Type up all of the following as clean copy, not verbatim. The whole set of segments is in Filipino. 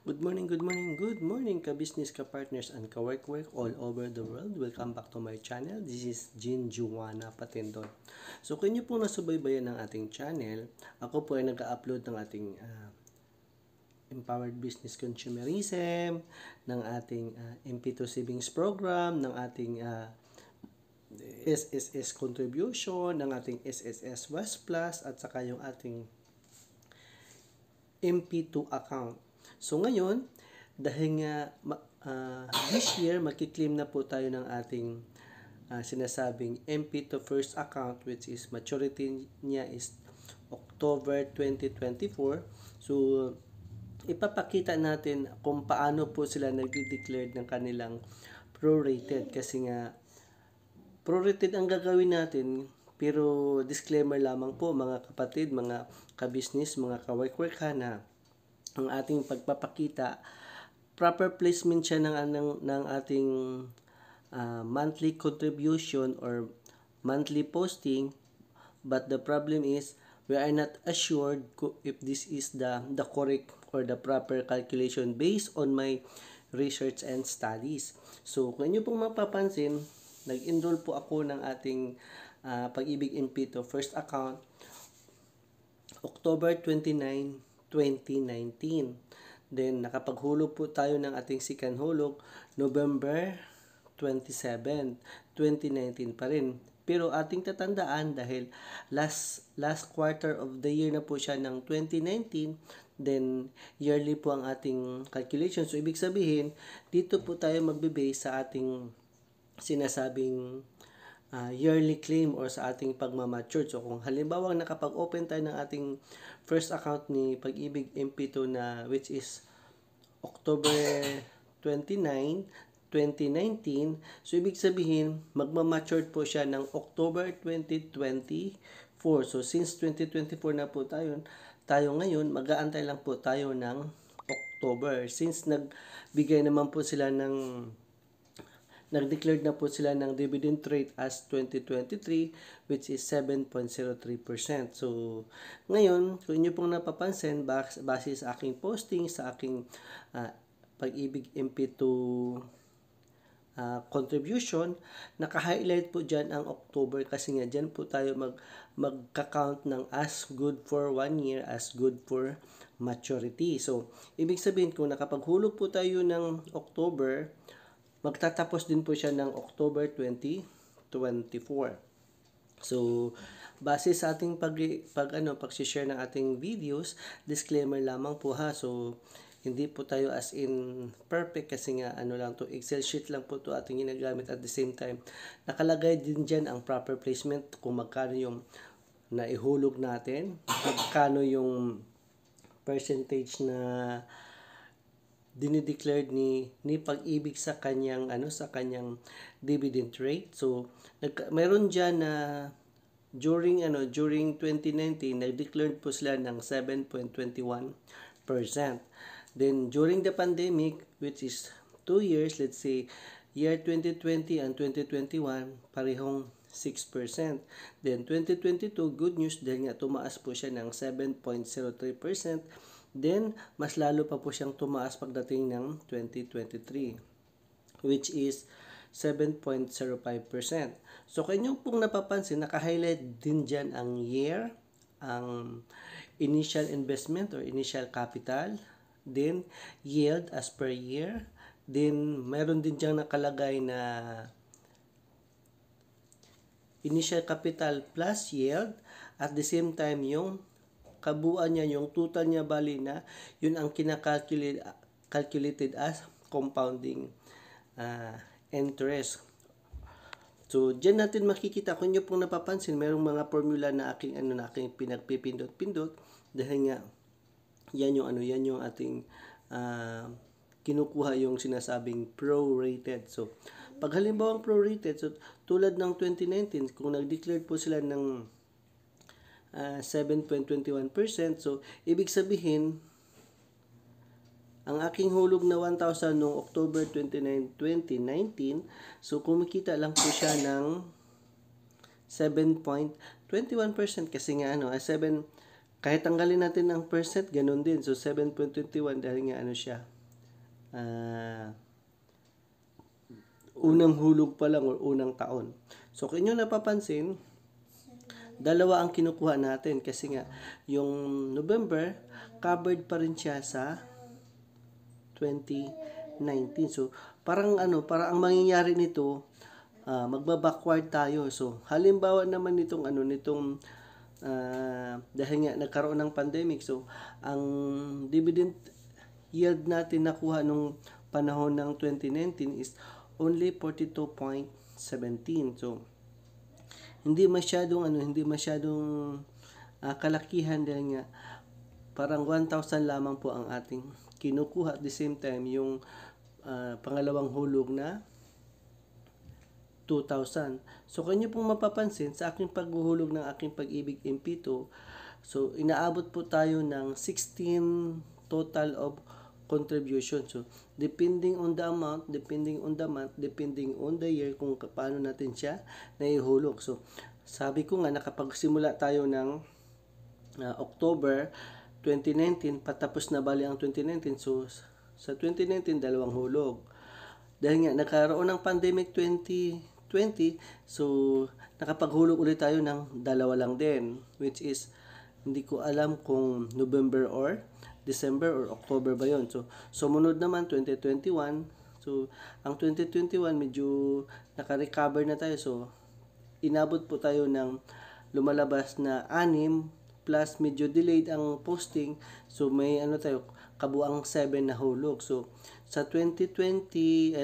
Good morning ka-business, ka-partners, and ka-work all over the world. Welcome back to my channel. This is Jin Juana Patindon. So, kung niyo po nasubaybayan ng ating channel, ako po ay nag-upload ng ating Empowered Business Consumerism, ng ating MP2 Savings Program, ng ating SSS Contribution, ng ating SSS West Plus, at saka yung ating MP2 account. So ngayon, dahil nga this year magki-claim na po tayo ng ating sinasabing MP2 first account, which is maturity niya is October 2024. So ipapakita natin kung paano po sila nag-declare ng kanilang prorated, kasi nga prorated ang gagawin natin. Pero disclaimer lamang po mga kapatid, mga ka-business, mga ka-work na ang ating pagpapakita, proper placement siya ng ating monthly contribution or monthly posting. But the problem is, we are not assured if this is the correct or the proper calculation based on my research and studies. So, kung inyo pong mapapansin, nag-enroll po ako ng ating Pag-ibig MP2 first account October 29, 2019. Then nakapaghulog po tayo ng ating second hulog November 27, 2019 pa rin. Pero ating tatandaan, dahil last quarter of the year na po siya ng 2019, then yearly po ang ating calculation. So ibig sabihin, dito po tayo magbe-base sa ating sinasabing yearly claim or sa ating pagmamature. So kung halimbawa nakapag-open tayo ng ating first account ni Pag-ibig MP2 na which is October 29, 2019, so ibig sabihin magmamature po siya ng October 2024. So since 2024 na po tayo ngayon, mag-aantay lang po tayo ng October. Since nagbigay naman po sila nag-declared na po sila ng dividend rate as 2023, which is 7.03%. So, ngayon, kung inyo pong napapansin, base sa aking posting, sa aking Pag-ibig MP2 contribution, naka-highlight po dyan ang October, kasi nga dyan po tayo mag-count ng as good for 1 year, as good for maturity. So, ibig sabihin, kung nakapaghulog po tayo ng October, magtatapos din po siya ng October 2024. So, base sa ating pag-share ng ating videos, disclaimer lamang po ha. So, hindi po tayo as in perfect, kasi nga lang to, Excel sheet lang po to ating ginagamit. At the same time, nakalagay din dyan ang proper placement, kung magkano yung naihulog natin, magkano yung percentage na dinideclared ni Pag-ibig sa kanyang dividend rate. So mayroon diyan na during 2019 nag-declared po sila ng 7.21%. Then during the pandemic, which is 2 years, let's say year 2020 and 2021, parehong 6%. Then 2022, good news dahil nga tumaas po siya ng 7.03%. Then, mas lalo pa po siyang tumaas pagdating ng 2023, which is 7.05%. So, kanyo pong napapansin, naka-highlight din dyan ang year, ang initial investment or initial capital, then yield as per year, then meron din dyan nakalagay na initial capital plus yield, at the same time yung kabuuan niya, yung total niya, bali na yun ang calculated as compounding interest. So diyan natin makikita, kung niyo pong napapansin, merong mga formula na aking pinagpipindot-pindot, dahil nga yan yung ating kinukuha yung sinasabing prorated. So pag halimbawa prorated, so tulad ng 2019, kung nag-declare po sila ng 7.21%. So, ibig sabihin, ang aking hulog na 1,000 noong October 29, 2019, so kumikita lang po siya ng 7.21%, kasi nga 7, kahit tanggalin natin ang percent, ganun din. So, 7.21 dahil nga siya, ah, unang hulog pa lang or unang taon. So kung inyo napapansin, dalawa ang kinukuha natin kasi nga yung November covered pa rin siya sa 2019. So parang parang ang mangyayari nito, magba-backward tayo. So halimbawa naman nitong dahil nga nagkaroon ng pandemic, so ang dividend yield natin nakuha nung panahon ng 2019 is only 42.17. So hindi masyadong kalakihan dahil nga parang 1,000 lamang po ang ating kinukuha. At the same time, yung pangalawang hulog na 2,000. So kanya pong mapapansin sa aking paghuhulog ng aking Pag-ibig MP2, so inaabot po tayo ng 16 total of contribution. So depending on the amount, depending on the month, depending on the year, kung paano natin siya naihulog. So sabi ko nga, nakapagsimula tayo ng October 2019, patapos na bali ang 2019. So sa 2019, dalawang hulog. Dahil nga nagkaroon ng pandemic 2020, so nakapaghulog ulit tayo ng dalawa lang din, which is hindi ko alam kung November or December or October ba yon. So sumunod naman 2021. So ang 2021 medyo naka-recover na tayo. So inabot po tayo ng lumalabas na 6 plus medyo delayed ang posting. So may tayo, kabuang 7 na hulog. So sa 2019,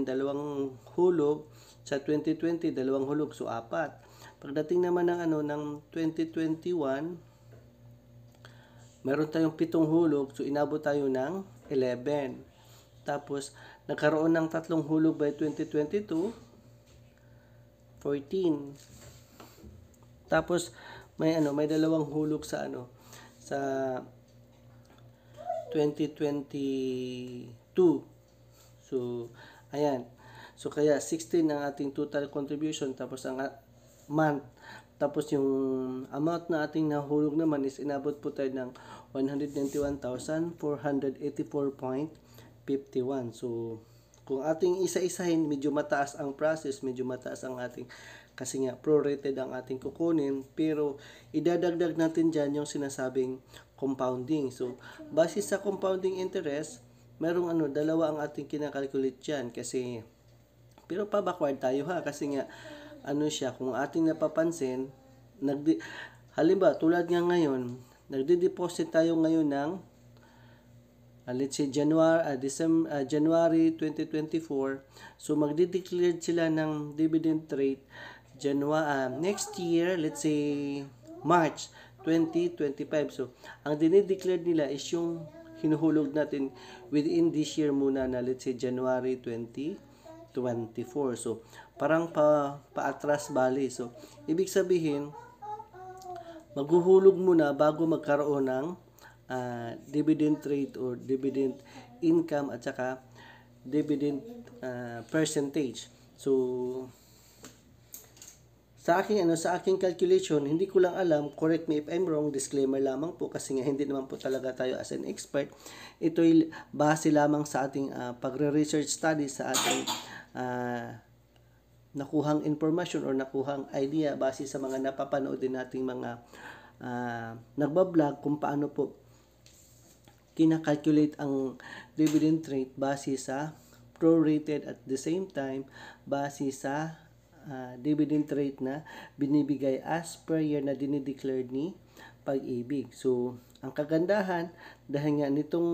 dalawang hulog. Sa 2020, dalawang hulog. So 4. Pagdating naman ng 2021, meron tayong 7 hulog. So inabot tayo ng 11. Tapos nagkaroon ng 3 hulog by 2022, 14. Tapos may 2 hulog sa sa 2022. So ayan. So kaya 16 ang ating total contribution, tapos ang month, tapos yung amount na ating nahulog naman is inabot po tayo ng 191,484.51. So kung ating isa-isahin, medyo mataas ang process, medyo mataas ang ating, kasi nga prorated ang ating kukunin, pero idadagdag natin dyan yung sinasabing compounding. So base sa compounding interest, merong dalawa ang ating kinakalculate dyan, kasi pero pa-backward tayo kasi nga siya, kung ating napapansin, halimbawa tulad nga ngayon, nagde-deposit tayo ngayon ng let's say January 2024. So magde-declare sila ng dividend rate next year, let's say March 2025. So ang dinideclare nila is yung hinuhulog natin within this year muna, na let's say January 2024. So parang pa-atras bali. So ibig sabihin, maghuhulog muna bago magkaroon ng dividend rate or dividend income at saka dividend percentage. So sa aking calculation, hindi ko lang alam, correct me if I'm wrong, disclaimer lamang po, kasi nga hindi naman po talaga tayo as an expert. Ito'y base lamang sa ating pagre-research study, sa ating nakuhang information or nakuhang idea base sa mga napapanood din nating mga nagbablog kung paano po kina-calculate ang dividend rate base sa prorated, at the same time base sa dividend rate na binibigay as per year na dinideclare ni Pag-ibig. So ang kagandahan, dahil nga nitong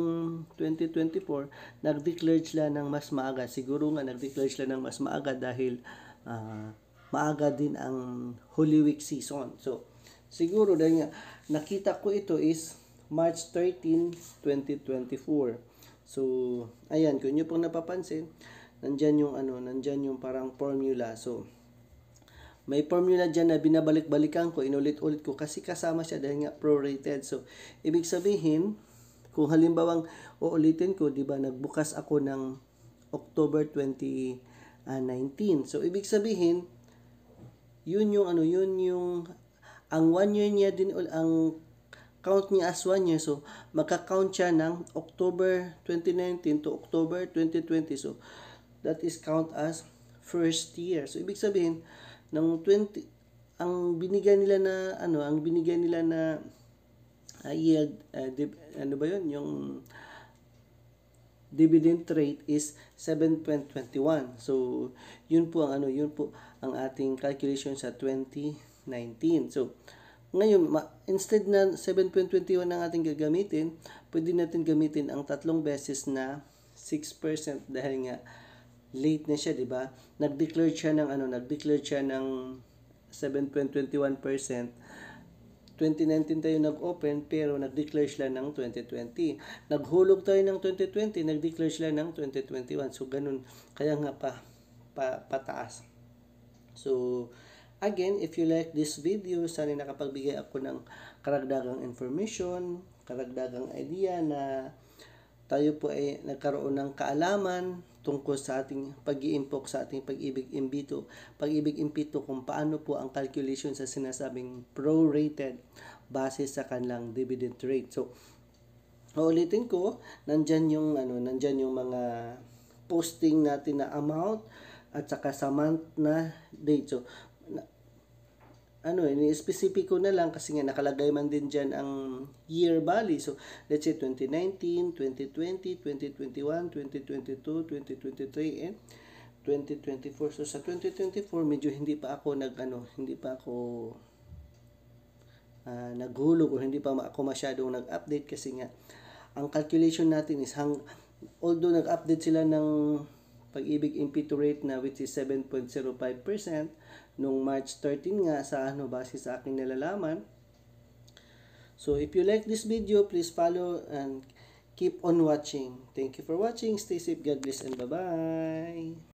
2024, nag-declare sila ng mas maaga. Siguro nga nag-declare sila ng mas maaga dahil maaga din ang Holy Week season. So siguro dahil nga nakita ko ito is March 13, 2024. So ayan, kung niyo pong napapansin, nandyan yung parang formula. So may formula dyan na binabalik-balikan ko, inulit-ulit ko kasi kasama siya dahil nga prorated. So ibig sabihin, kung halimbawang uulitin ko, di ba, nagbukas ako ng October 2019. So ibig sabihin, yun yung ang 1 year niya din, ang count niya as 1 year. So, magka-count siya ng October 2019 to October 2020. So, that is count as first year. So, ibig sabihin, ng 20, ang binigyan nila na, yield, ano ba yun? Yung dividend rate is 7.21. So, yun po ang ating calculation sa 2019. So, ngayon, instead na 7.21 ang ating gagamitin, pwede natin gamitin ang 3 beses na 6% dahil nga late na siya, di ba? Nag-declare siya ng 7.21%. 2019 tayo nag-open pero nag-declare sila ng 2020. Naghulog tayo ng 2020, nag-declare sila ng 2021. So, ganun. Kaya nga pataas. So, again, if you like this video, sana nakapagbigay ako ng karagdagang information, karagdagang idea na tayo po ay nagkaroon ng kaalaman tungkol sa ating pag-iimpok sa ating pag-ibig impito kung paano po ang calculation sa sinasabing prorated base sa kanilang dividend rate. So, uulitin ko, nandyan yung mga posting natin na amount at saka sa month na date. So, ni-specific ko na lang kasi nga nakalagay man din dyan ang year value. So, let's say 2019, 2020, 2021, 2022, 2023, and 2024. So, sa 2024, medyo hindi pa ako naghulog o hindi pa ako masyadong nag-update kasi nga ang calculation natin is although nag-update sila ng pag-ibig impito rate na which is 7.05% nung March 13 nga sa base sa aking nalalaman. So if you like this video, please follow and keep on watching. Thank you for watching. Stay safe. God bless and bye-bye.